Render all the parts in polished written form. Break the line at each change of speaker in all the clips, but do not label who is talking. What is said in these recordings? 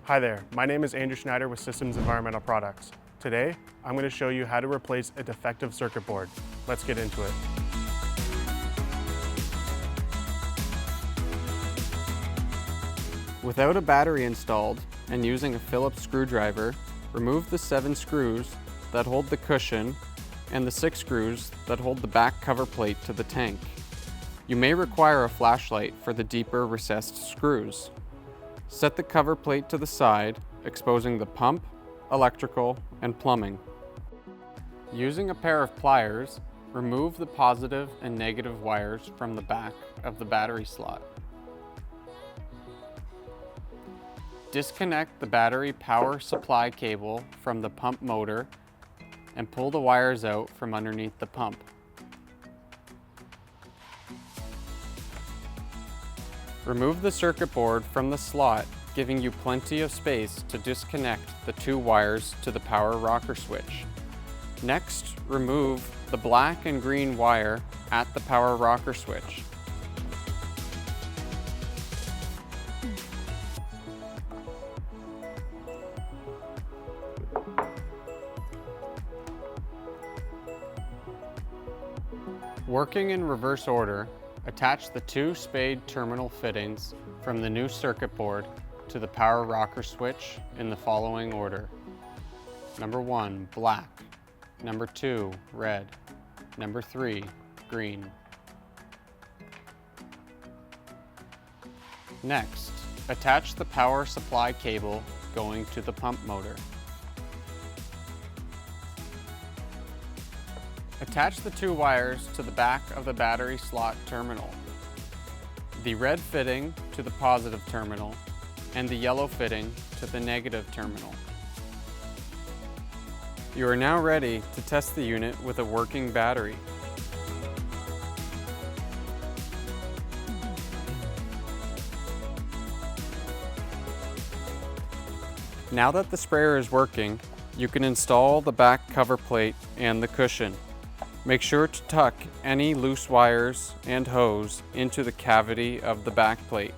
Hi there, my name is Andrew Schneider with Systems Environmental Products. Today, I'm going to show you how to replace a defective circuit board. Let's get into it.
Without a battery installed and using a Phillips screwdriver, remove the 7 screws that hold the cushion and the 6 screws that hold the back cover plate to the tank. You may require a flashlight for the deeper recessed screws. Set the cover plate to the side, exposing the pump, electrical, and plumbing. Using a pair of pliers, remove the positive and negative wires from the back of the battery slot. Disconnect the battery power supply cable from the pump motor and pull the wires out from underneath the pump. Remove the circuit board from the slot, giving you plenty of space to disconnect the 2 wires to the power rocker switch. Next, remove the black and green wire at the power rocker switch. Working in reverse order, attach the 2 spade terminal fittings from the new circuit board to the power rocker switch in the following order. Number 1, black. Number 2, red. Number 3, green. Next, attach the power supply cable going to the pump motor. Attach the 2 wires to the back of the battery slot terminal, the red fitting to the positive terminal, and the yellow fitting to the negative terminal. You are now ready to test the unit with a working battery. Now that the sprayer is working, you can install the back cover plate and the cushion. Make sure to tuck any loose wires and hose into the cavity of the back plate.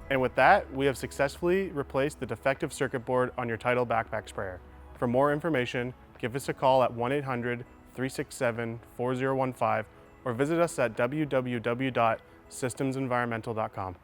And with that, we have successfully replaced the defective circuit board on your TIDAL backpack sprayer. For more information, give us a call at 1-800-367-4015 or visit us at www.systemsenvironmental.com.